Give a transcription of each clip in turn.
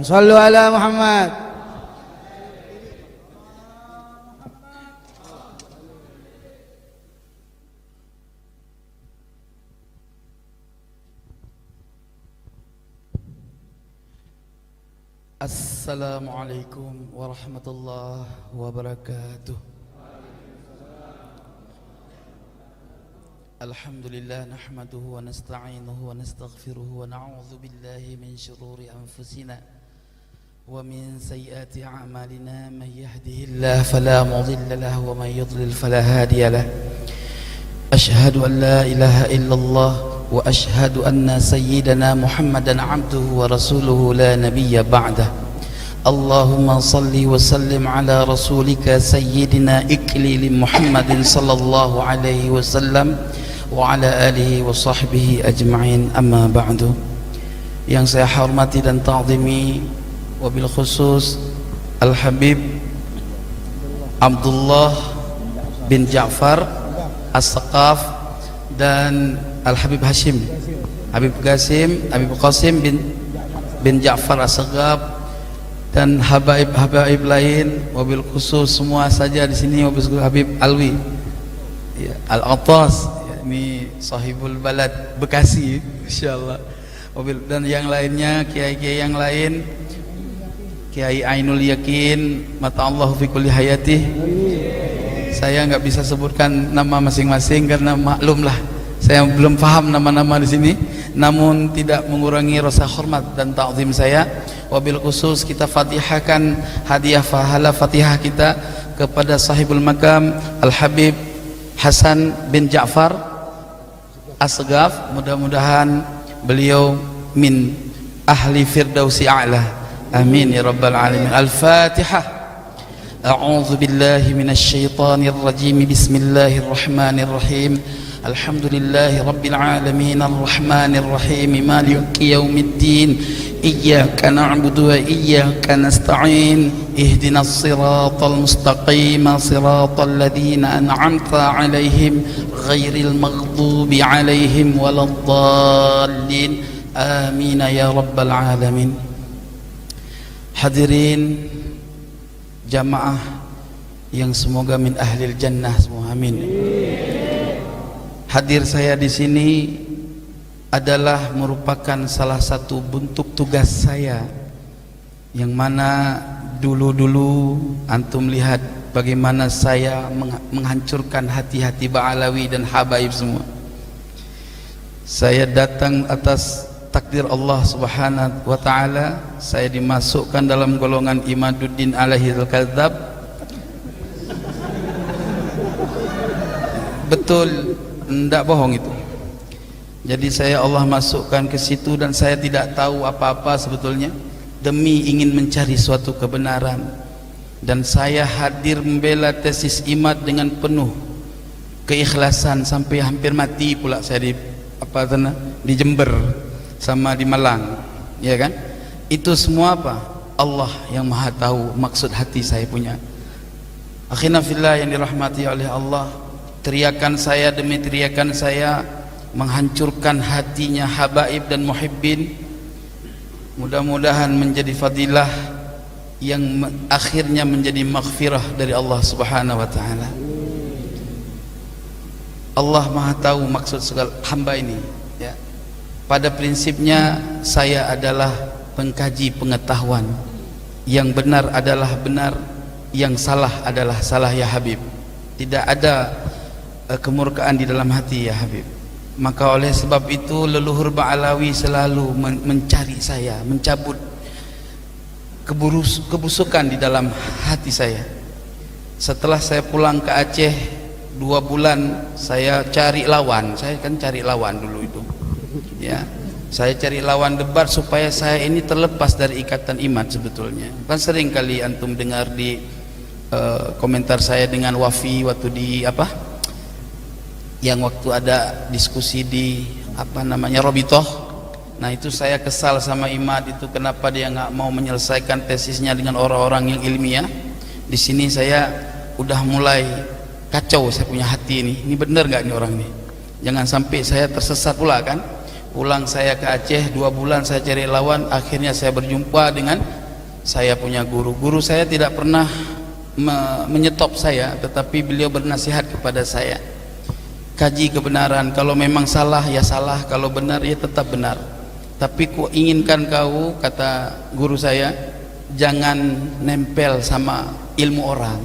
Sallu ala Muhammad. Assalamualaikum warahmatullahi wabarakatuh. Alhamdulillah nahmaduhu wa nasta'inuhu wa nastaghfiruhu wa na'udzu billahi min shururi anfusina wa min sayyiati a'malina man yahdihillahu fala mudilla lahu wa man yudlil fala hadiya lahu. Ashhadu an la ilaha illallah wa ashhadu anna sayyidana Muhammadan 'abduhu wa rasuluhu la nabiyya ba'dah. Allahumma salli wa sallim ala rasulika sayyidina iklili Muhammadin sallallahu alaihi wasallam wa ala alihi wa sahbihi ajma'in, amma ba'du. Yang saya hormati dan ta'zimi, wabil khusus Al-Habib Abdullah bin Ja'far As-Saqaf dan Al-Habib Hashim Habib Qasim bin Ja'far As-Saqaf dan habaib lain, wabil khusus semua saja di sini, wabil khusus Habib Alwi ya, Al-Attas ya, ini sahibul balad Bekasi insyaallah, dan yang lainnya, kiai-kiai yang lain, Kiai Ainul Yakin mata Allah fi kulli hayatih. Saya nggak bisa sebutkan nama masing-masing karena maklumlah saya belum paham nama-nama di sini, namun tidak mengurangi rasa hormat dan ta'zim saya. Wabil khusus kita fatihahkan hadiah pahala Fatihah kita kepada sahibul makam Al-Habib Hasan bin Ja'far As-Saqaf. Mudah-mudahan beliau min ahli firdausi a'la. Amin ya rabbal alamin. Al-Fatihah. A'udzu billahi minasy syaithanir rajim. Bismillahirrahmanirrahim. Alhamdulillahi rabbil alamin arrahmanir rahim maliki yaumiddin. Iyyaka na'budu wa iyyaka nasta'in. Ihdinas siratal mustaqim, siratal ladzina an'amta 'alaihim ghairil maghdubi 'alaihim waladdallin. Amin ya rabbal alamin. Hadirin jamaah yang semoga min ahlil jannah semua, amin. Hadir saya di sini adalah merupakan salah satu bentuk tugas saya, yang mana dulu-dulu antum lihat bagaimana saya menghancurkan hati-hati Ba'alawi dan habaib semua. Saya datang atas takdir Allah subhanahu wa ta'ala, saya dimasukkan dalam golongan Imaduddin alaihi al-kadzab. Betul, tidak bohong itu. Jadi saya Allah masukkan ke situ dan saya tidak tahu apa-apa sebetulnya, demi ingin mencari suatu kebenaran. Dan saya hadir membela tesis IMAD dengan penuh keikhlasan sampai hampir mati pula saya di Jember sama di Malang, ya kan? Itu semua apa? Allah yang maha tahu maksud hati saya punya. Akhina fillah yang dirahmati oleh Allah, teriakan saya demi teriakan saya menghancurkan hatinya habaib dan muhibbin. Mudah-mudahan menjadi fadilah yang akhirnya menjadi maghfirah dari Allah subhanahu wa ta'ala. Allah maha tahu maksud segala hamba ini ya. Pada prinsipnya saya adalah pengkaji pengetahuan. Yang benar adalah benar, yang salah adalah salah ya Habib. Tidak ada kemurkaan di dalam hati ya Habib. Maka oleh sebab itu leluhur Ba'alawi selalu mencari saya, mencabut kebusukan di dalam hati saya. Setelah saya pulang ke Aceh 2 bulan, saya cari lawan. Saya kan cari lawan dulu itu ya, saya cari lawan debat supaya saya ini terlepas dari ikatan iman. Sebetulnya kan sering kali antum dengar di komentar saya dengan Wafi waktu di yang waktu ada diskusi di Robitoh. Nah itu saya kesal sama Imad itu, kenapa dia nggak mau menyelesaikan tesisnya dengan orang-orang yang ilmiah. Di sini saya udah mulai kacau, saya punya hati ini bener nggak nih orang ini, jangan sampai saya tersesat pula kan. Pulang saya ke Aceh 2 bulan saya cari lawan, akhirnya saya berjumpa dengan saya punya guru. Guru saya tidak pernah menyetop saya, tetapi beliau bernasihat kepada saya, kaji kebenaran, kalau memang salah ya salah, kalau benar ya tetap benar. Tapi ku inginkan kau, kata guru saya, jangan nempel sama ilmu orang,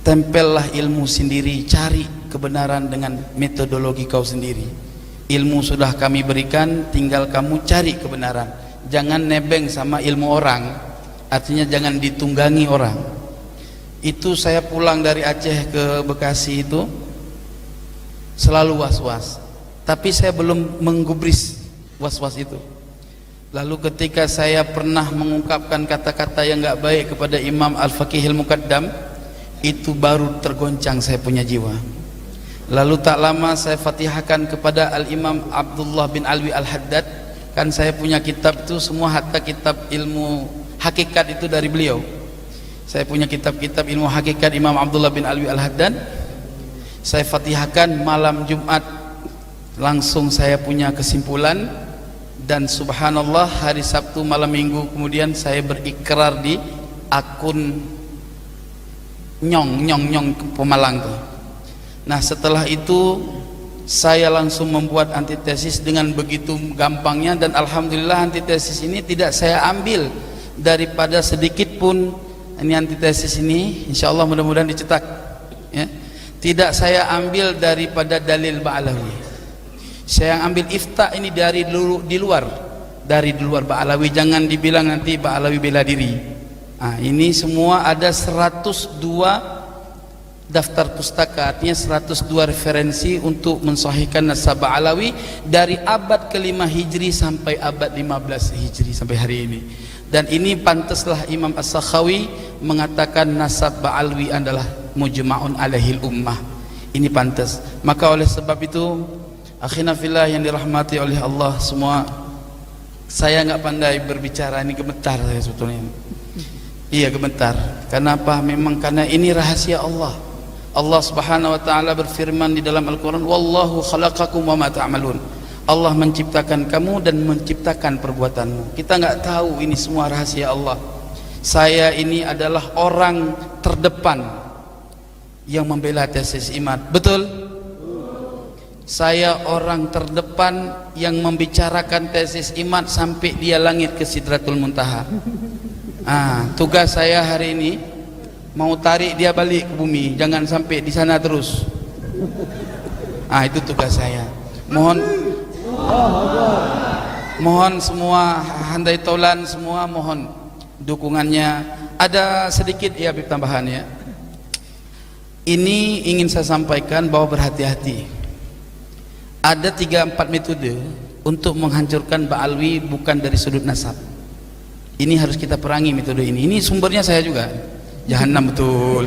tempellah ilmu sendiri, cari kebenaran dengan metodologi kau sendiri. Ilmu sudah kami berikan, tinggal kamu cari kebenaran. Jangan nebeng sama ilmu orang, artinya jangan ditunggangi orang. Itu saya pulang dari Aceh ke Bekasi itu selalu was-was, tapi saya belum menggubris was-was itu. Lalu ketika saya pernah mengungkapkan kata-kata yang enggak baik kepada Imam Al-Faqihil Muqaddam, itu baru tergoncang saya punya jiwa. Lalu tak lama saya fatihahkan kepada Al-Imam Abdullah bin Alwi Al-Haddad. Kan saya punya kitab itu semua, hatta kitab ilmu hakikat itu dari beliau. Saya punya kitab-kitab ilmu hakikat Imam Abdullah bin Alwi Al-Haddad. Saya fatihahkan malam Jumat, langsung saya punya kesimpulan. Dan subhanallah, hari Sabtu malam Minggu kemudian saya berikrar di akun nyong Pemalang tuh. Nah setelah itu saya langsung membuat antitesis dengan begitu gampangnya, dan alhamdulillah antitesis ini tidak saya ambil daripada sedikit pun. Ini antitesis ini insyaallah mudah-mudahan dicetak ya. Tidak saya ambil daripada dalil Ba'alawi, saya ambil ifta ini dari di luar Ba'alawi. Jangan dibilang nanti Ba'alawi bela diri. Nah, ini semua ada 102 daftar pustaka, artinya 102 referensi untuk mensahihkan nasab Ba'alawi dari abad ke-5 Hijri sampai abad 15 Hijri sampai hari ini. Dan ini pantaslah Imam As-Sakhawi mengatakan nasab Ba'alawi adalah mujma'un alaihil ummah. Ini pantas. Maka oleh sebab itu, akhina fillah yang dirahmati oleh Allah semua, saya nggak pandai berbicara, ini gemetar saya sebetulnya. Iya gemetar. Kenapa? Memang karena ini rahasia Allah. Allah Subhanahu wa taala berfirman di dalam Al-Qur'an, "Wallahu khalaqakum wa ma ta'malun." Allah menciptakan kamu dan menciptakan perbuatanmu. Kita nggak tahu, ini semua rahasia Allah. Saya ini adalah orang terdepan yang membela tesis iman. Betul? Saya orang terdepan yang membicarakan tesis iman sampai dia langit ke Sidratul Muntaha. Tugas saya hari ini mau tarik dia balik ke bumi, jangan sampai di sana terus. Itu tugas saya. Mohon semua handai taulan semua, mohon dukungannya. Ada sedikit ya tambahan ya. Ini ingin saya sampaikan bahwa berhati-hati. Ada 3-4 metode untuk menghancurkan Ba'alawi bukan dari sudut nasab. Ini harus kita perangi metode ini. Ini sumbernya saya juga. Jahannam betul.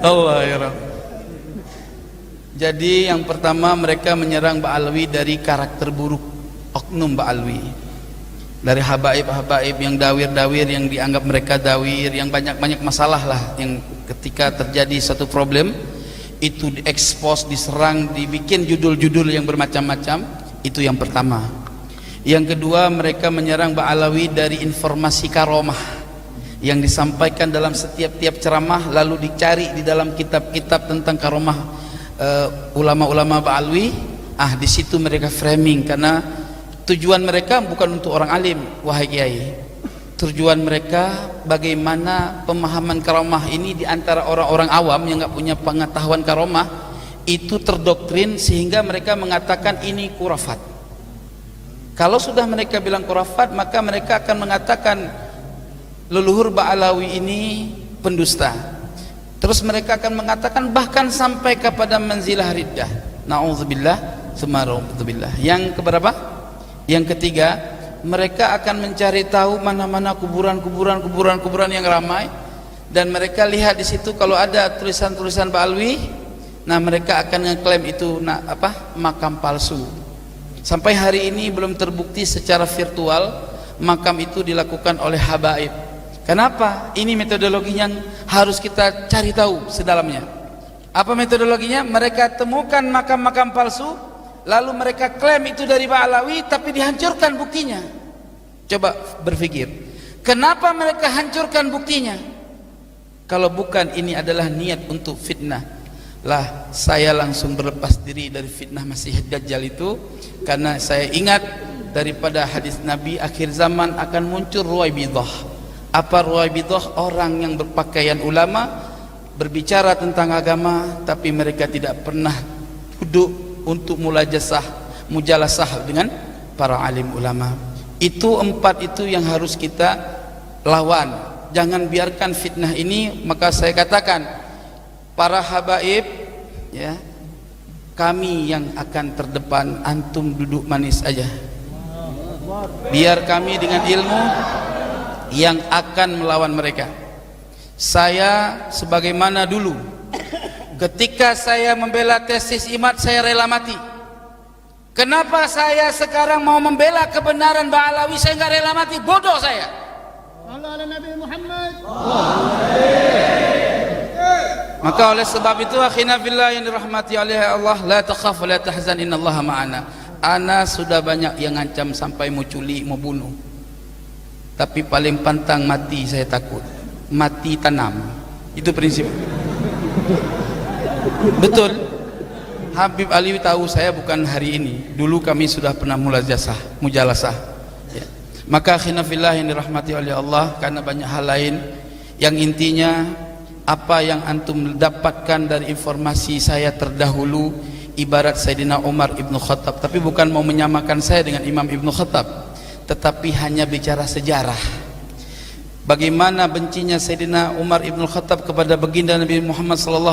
Allah ya Rabb. Jadi yang pertama, mereka menyerang Ba'alawi dari karakter buruk oknum Ba'alawi, dari habaib-habaib yang dawir-dawir, yang dianggap mereka dawir, yang banyak-banyak masalah lah, yang ketika terjadi satu problem itu diekspos, diserang, dibikin judul-judul yang bermacam-macam. Itu yang pertama. Yang kedua, mereka menyerang Ba'alawi dari informasi karomah yang disampaikan dalam setiap ceramah, lalu dicari di dalam kitab-kitab tentang karomah ulama-ulama Ba'alawi. Di situ mereka framing, karena tujuan mereka bukan untuk orang alim, wahai kiai. Tujuan mereka bagaimana pemahaman karomah ini di antara orang-orang awam yang nggak punya pengetahuan karomah itu terdoktrin, sehingga mereka mengatakan ini khurafat. Kalau sudah mereka bilang khurafat, maka mereka akan mengatakan leluhur Ba'alawi ini pendusta. Terus mereka akan mengatakan bahkan sampai kepada manzilah riddah. Na'udzubillah, sumarudzubillah. Yang keberapa? Yang ketiga, mereka akan mencari tahu mana-mana kuburan yang ramai, dan mereka lihat di situ kalau ada tulisan-tulisan Ba'alawi, mereka akan ngeklaim itu makam palsu. Sampai hari ini belum terbukti secara virtual makam itu dilakukan oleh habaib. Kenapa? Ini metodologi yang harus kita cari tahu sedalamnya. Apa metodologinya? Mereka temukan makam-makam palsu, lalu mereka klaim itu dari Ba'alawi, tapi dihancurkan buktinya. Coba berpikir, kenapa mereka hancurkan buktinya? Kalau bukan ini adalah niat untuk fitnah, lah saya langsung berlepas diri dari fitnah Masih Dajjal itu, karena saya ingat daripada hadis Nabi akhir zaman akan muncul Ruwaibidah. Apa Ruwaibidah? Orang yang berpakaian ulama, berbicara tentang agama, tapi mereka tidak pernah duduk untuk mujalasah dengan para alim ulama. Itu 4 itu yang harus kita lawan. Jangan biarkan fitnah ini. Maka saya katakan, para habaib, ya, kami yang akan terdepan, antum duduk manis aja. Biar kami dengan ilmu yang akan melawan mereka. Saya sebagaimana dulu, ketika saya membela tesis IMAT, saya rela mati. Kenapa saya sekarang mau membela kebenaran Ba'alawi, saya nggak rela mati? Bodoh saya. Nabi Muhammad. Maka oleh sebab itu, akhina fillah yang dirahmati oleh Allah, la takhaf wa la tahzan, innallaha ma'ana. Ana sudah banyak yang ngancam sampai mau culik, mau bunuh, tapi paling pantang mati saya takut. Mati tanam, itu prinsip. Betul. Habib Ali tahu saya bukan hari ini, dulu kami sudah pernah mujalasah, ya. Maka khinafillah yang dirahmati oleh Allah, karena banyak hal lain yang intinya apa yang antum dapatkan dari informasi saya terdahulu ibarat Sayyidina Umar Ibn Khattab, tapi bukan mau menyamakan saya dengan Imam Ibn Khattab, tetapi hanya bicara sejarah. Bagaimana bencinya Sayyidina Umar Ibn Khattab kepada baginda Nabi Muhammad SAW,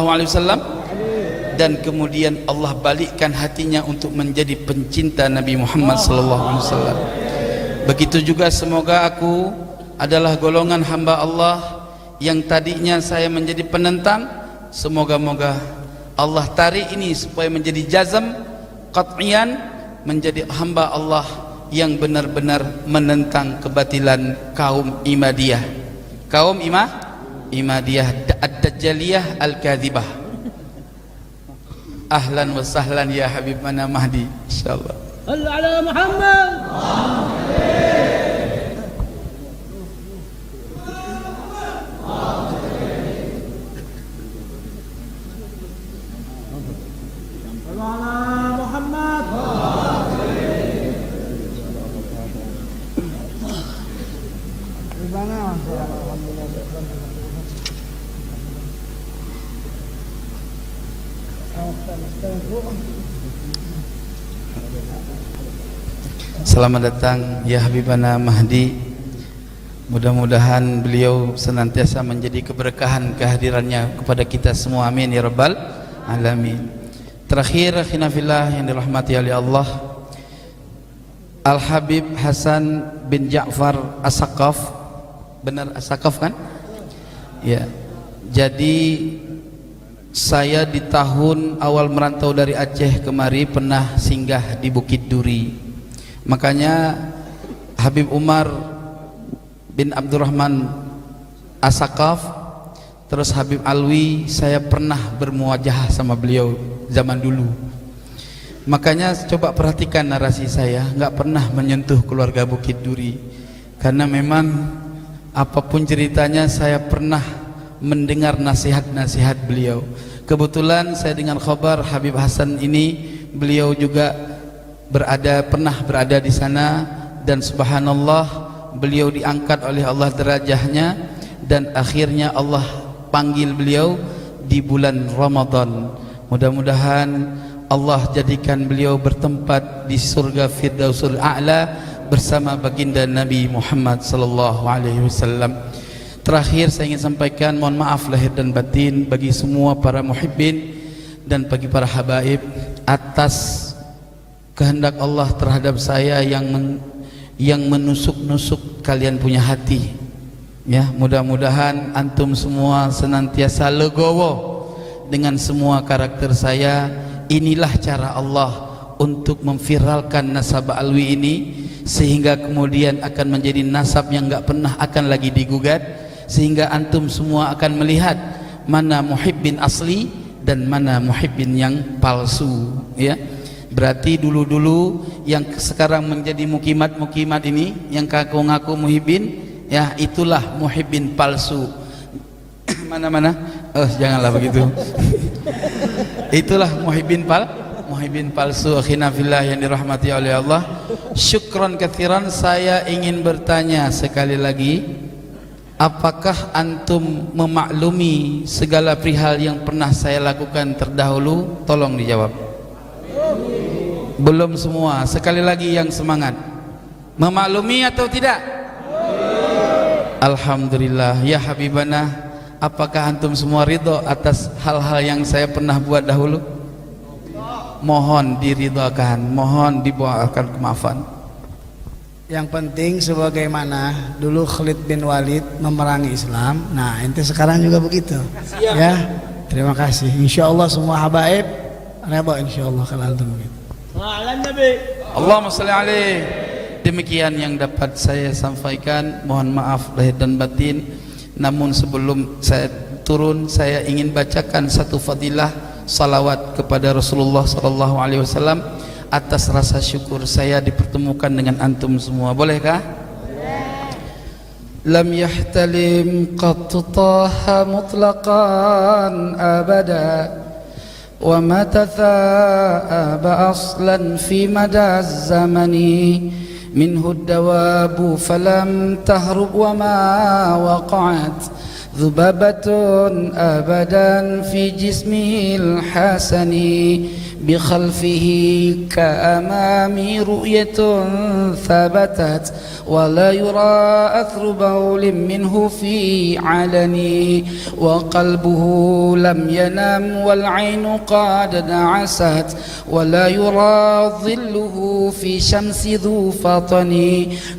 dan kemudian Allah balikkan hatinya untuk menjadi pencinta Nabi Muhammad SAW. Begitu juga semoga aku adalah golongan hamba Allah yang tadinya saya menjadi penentang, semoga-moga Allah tarik ini supaya menjadi jazam qat'iyan, menjadi hamba Allah yang benar-benar menentang kebatilan kaum Imadiyah, kaum Imadiyah ad-Dajjaliyah al-Kadhibah. Ahlan wa sahlan ya Habib mana Mahdi, insyaallah. Sallu ala Muhammad. Selamat datang ya Habibana Mahdi. Mudah-mudahan beliau senantiasa menjadi keberkahan kehadirannya kepada kita semua, amin ya rabbal alamin. Terakhir khinafillah yang dirahmati oleh Allah, Al-Habib Hasan bin Ja'far As-Saqaf. Benar As-Saqaf kan? Ya. Jadi saya di tahun awal merantau dari Aceh kemari pernah singgah di Bukit Duri. Makanya Habib Umar bin Abdurrahman As-Saqaf, terus Habib Alwi, saya pernah bermuajahah sama beliau zaman dulu. Makanya coba perhatikan narasi saya, nggak pernah menyentuh keluarga Bukit Duri, karena memang apapun ceritanya saya pernah mendengar nasihat-nasihat beliau. Kebetulan saya dengan khabar Habib Hasan ini, beliau juga pernah berada di sana, dan subhanallah beliau diangkat oleh Allah derajahnya, dan akhirnya Allah panggil beliau di bulan Ramadan. Mudah-mudahan Allah jadikan beliau bertempat di surga Firdausul A'la bersama baginda Nabi Muhammad sallallahu alaihi wasallam. Terakhir saya ingin sampaikan mohon maaf lahir dan batin bagi semua para muhibbin dan bagi para habaib atas kehendak Allah terhadap saya yang menusuk-nusuk kalian punya hati. Ya, mudah-mudahan antum semua senantiasa legowo dengan semua karakter saya. Inilah cara Allah untuk memviralkan nasab Alwi ini, sehingga kemudian akan menjadi nasab yang enggak pernah akan lagi digugat, sehingga antum semua akan melihat mana muhibbin asli dan mana muhibbin yang palsu, ya. Berarti dulu-dulu yang sekarang menjadi mukimat ini yang ngaku muhibbin, ya itulah muhibbin palsu. Mana-mana? Janganlah begitu. Itulah muhibbin palsu. Akhina fillah yang dirahmati oleh Allah. Syukran katsiran. Saya ingin bertanya sekali lagi, apakah antum memaklumi segala perihal yang pernah saya lakukan terdahulu? Tolong dijawab. Belum semua. Sekali lagi yang semangat. Memaklumi atau tidak? Alhamdulillah. Ya Habibana, apakah antum semua ridho atas hal-hal yang saya pernah buat dahulu? Mohon diridhokan, mohon dibawakan kemaafan. Yang penting sebagaimana dulu Khalid bin Walid memerangi Islam, nah ente sekarang juga begitu. Ya, terima kasih. Insya Allah semua habaib reba insya Allah kalau antum begitu. Allahumma salli alaih. Demikian yang dapat saya sampaikan. Mohon maaf lahir dan batin. Namun sebelum saya turun, saya ingin bacakan satu fadilah salawat kepada Rasulullah sallallahu alaihi wasallam atas rasa syukur saya dipertemukan dengan antum semua. Bolehkah? Lam yahtalim qattu taha mutlaqan abada wa ma tatha'aba aslan fi mada zamani minhu ad-dawabu falam tahrub wa ma waqa'at ذبابة أبدا في جسمه الحسن بخلفه كأمام رؤية ثبتت ولا يرى أثر بول منه في علني وقلبه لم ينم والعين قد نعست ولا يرى ظله في شمس ذو فطن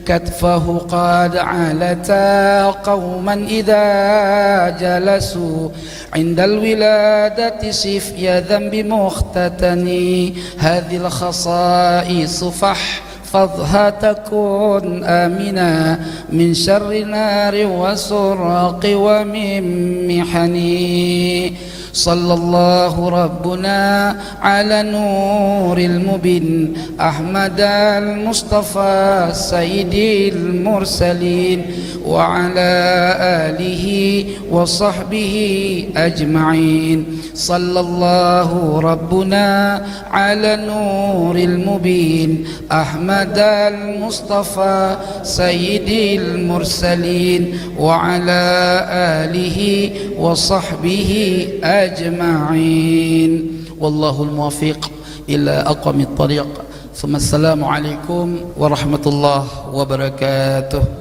كتفه قد علتا قوما إذا جلسوا عند الولادة شفي ذنب مختتني هذه الخصائص فاحفظها تكون آمنا من شر نار وسرق ومن محني صلى الله ربنا على نور المبين أحمد المصطفى سيد المرسلين وعلى آله وصحبه أجمعين صلى الله ربنا على نور المبين أحمد المصطفى سيد المرسلين وعلى آله وصحبه أجمعين والله الموفق إلى أقوم الطريق ثم السلام عليكم ورحمة الله وبركاته.